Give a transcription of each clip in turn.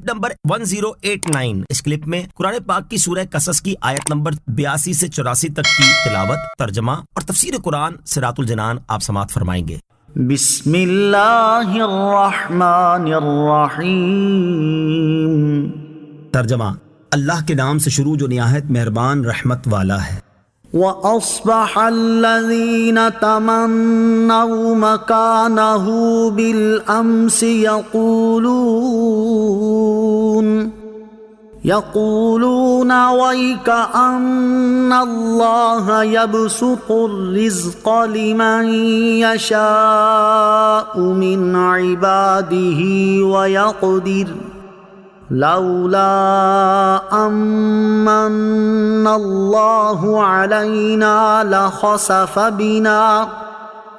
Number 1089۔ اس clip میں قرآن پاک کی سورہ قصص کی آیت نمبر 82 سے 84 تک کی تلاوت، ترجمہ اور تفسیر قرآن صراط الجنان آپ سماعت فرمائیں گے۔ بسم اللہ الرحمن الرحیم۔ ترجمہ، اللہ کے نام سے شروع جو نہایت مہربان رحمت والا ہے۔ وَأَصْبَحَ الَّذِينَ تَمَنَّوْا مَكَانَهُ بِالْأَمْسِ يقولون وَيْكَ أَنَّ اللَّهَ يَبْسُطُ الرِّزْقَ لِمَن يَشَاءُ مِنْ عِبَادِهِ وَيَقْدِرُ لولا أَمَّنَّ اللَّهُ عَلَيْنَا لَخَسَفَ بِنَا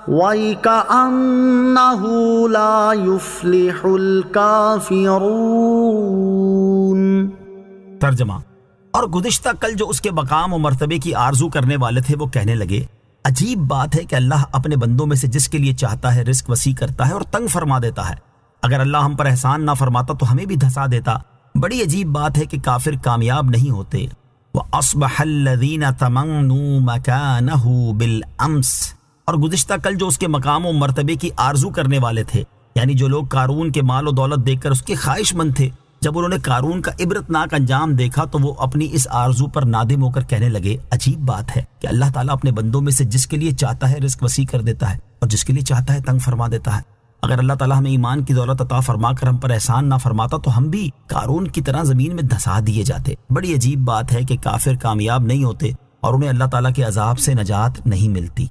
وَيْكَأَنَّهُ لَا يُفْلِحُ الْكَافِرُونَ۔ ترجمہ، اور گزشتہ کل جو اس کے مقام و مرتبے کی آرزو کرنے والے تھے وہ کہنے لگے، عجیب بات ہے کہ اللہ اپنے بندوں میں سے جس کے لیے چاہتا ہے رزق وسیع کرتا ہے اور تنگ فرما دیتا ہے۔ اگر اللہ ہم پر احسان نہ فرماتا تو ہمیں بھی دھسا دیتا۔ بڑی عجیب بات ہے کہ کافر کامیاب نہیں ہوتے۔ وَأَصْبَحَ الَّذِينَ تَمَنُّوا مَكَانَهُ بِالْأَمْسِ، اور گزشتہ کل جو اس کے مقام و مرتبے کی آرزو کرنے والے تھے، یعنی جو لوگ قارون کے مال و دولت دیکھ کر اس کے خواہش مند تھے، جب انہوں نے قارون کا عبرتناک انجام دیکھا تو وہ اپنی اس آرزو پر نادم ہو کر کہنے لگے، عجیب بات ہے کہ اللہ تعالیٰ اپنے بندوں میں سے جس کے لیے چاہتا ہے رزق وسیع کر دیتا ہے اور جس کے لیے چاہتا ہے تنگ فرما دیتا ہے۔ اگر اللہ تعالیٰ ہمیں ایمان کی دولت عطا فرما کر ہم پر احسان نہ فرماتا تو ہم بھی قارون کی طرح زمین میں دھسا دیے جاتے۔ بڑی عجیب بات ہے کہ کافر کامیاب نہیں ہوتے اور انہیں اللہ تعالیٰ کے عذاب سے نجات نہیں ملتی۔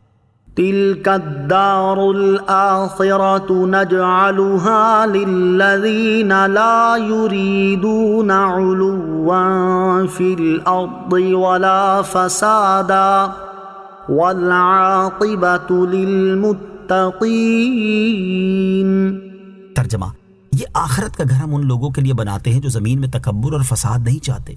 تِلْكَ الدَّارُ الْآخِرَةُ نَجْعَلُهَا لِلَّذِينَ لَا يُرِيدُونَ عُلُوًّا فِي الْأَرْضِ وَلَا فَسَادًا وَالْعَاقِبَةُ لِلْمُتَّقِينَ۔ ترجمہ، یہ آخرت کا گھر ہم ان لوگوں کے لیے بناتے ہیں جو زمین میں تکبر اور فساد نہیں چاہتے،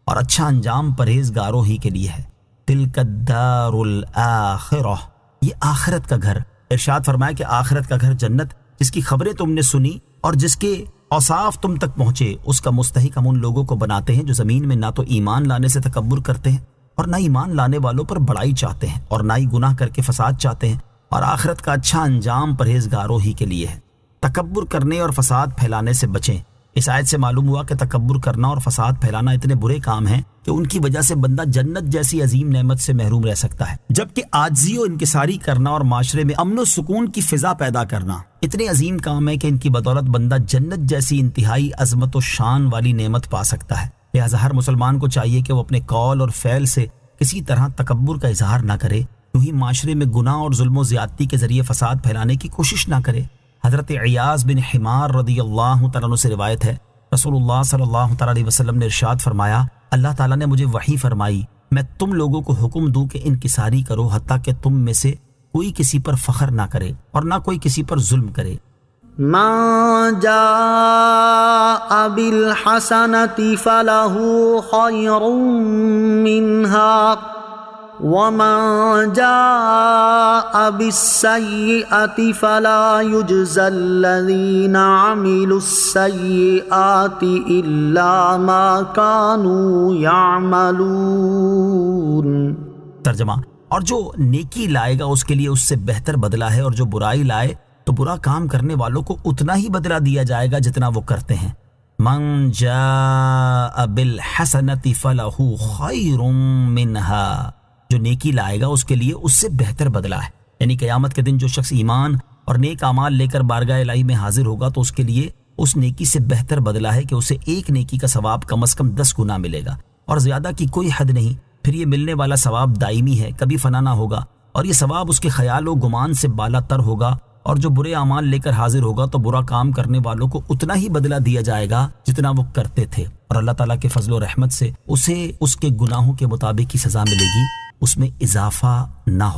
اور اچھا انجام پرہیزگاروں ہی کے لیے ہے۔ تِلْكَ الدَّارُ الْآخِرَةُ، یہ آخرت کا گھر۔ ارشاد فرمایا کہ آخرت کا گھر جنت، جس کی خبریں تم نے سنی اور جس کے اوصاف تم تک پہنچے، اس کا مستحق ہم ان لوگوں کو بناتے ہیں جو زمین میں نہ تو ایمان لانے سے تکبر کرتے ہیں اور نہ ایمان لانے والوں پر بڑائی چاہتے ہیں اور نہ ہی گناہ کر کے فساد چاہتے ہیں، اور آخرت کا اچھا انجام پرہیزگاروں ہی کے لیے ہے۔ تکبر کرنے اور فساد پھیلانے سے بچیں۔ اس آیت سے معلوم ہوا کہ تکبر کرنا اور فساد پھیلانا اتنے برے کام ہیں کہ ان کی وجہ سے بندہ جنت جیسی عظیم نعمت سے محروم رہ سکتا ہے، جبکہ عاجزی و انکساری کرنا اور معاشرے میں امن و سکون کی فضا پیدا کرنا اتنے عظیم کام ہے کہ ان کی بدولت بندہ جنت جیسی انتہائی عظمت و شان والی نعمت پا سکتا ہے۔ لہذا ہر مسلمان کو چاہیے کہ وہ اپنے قول اور فعل سے کسی طرح تکبر کا اظہار نہ کرے، یوں ہی معاشرے میں گناہ اور ظلم و زیادتی کے ذریعے فساد پھیلانے کی کوشش نہ کرے۔ حضرت عیاض بن حمار رضی اللہ تعالیٰ عنہ سے روایت ہے، رسول اللہ صلی اللہ تعالیٰ علیہ وسلم نے ارشاد فرمایا، اللہ تعالیٰ نے مجھے وحی فرمائی میں تم لوگوں کو حکم دوں کہ انکساری کرو حتیٰ کہ تم میں سے کوئی کسی پر فخر نہ کرے اور نہ کوئی کسی پر ظلم کرے۔ مَن جَاءَ بِالْحَسَنَةِ فَلَهُ خَيْرٌ مِّنْهَا وَمَن جَاءَ بِالسَّيِّئَةِ فَلَا يُجْزَى الَّذِينَ عَمِلُوا السَّيِّئَاتِ إِلَّا مَا كَانُوا يَعْمَلُونَ۔ ترجمہ، اور جو نیکی لائے گا اس کے لیے اس سے بہتر بدلہ ہے، اور جو برائی لائے تو برا کام کرنے والوں کو اتنا ہی بدلہ دیا جائے گا جتنا وہ کرتے ہیں۔ من جاء بالحسنۃ فلہ خیر منہا، جو نیکی لائے گا اس کے لیے اس سے بہتر بدلہ ہے، یعنی قیامت کے دن جو شخص ایمان اور نیک اعمال لے کر بارگاہ الہی میں حاضر ہوگا تو اس کے لیے اس نیکی سے بہتر بدلہ ہے کہ اسے ایک نیکی کا ثواب کم از کم 10 گنا ملے گا، اور زیادہ کی کوئی حد نہیں۔ پھر یہ ملنے والا ثواب دائمی ہے، کبھی فنا نہ ہوگا، اور یہ ثواب اس کے خیال و گمان سے بالا تر ہوگا، اور جو برے اعمال لے کر حاضر ہوگا تو برا کام کرنے والوں کو اتنا ہی بدلہ دیا جائے گا جتنا وہ کرتے تھے، اور اللہ تعالیٰ کے فضل و رحمت سے اسے اس کے گناہوں کے مطابق کی سزا ملے گی، اس میں اضافہ نہ ہو۔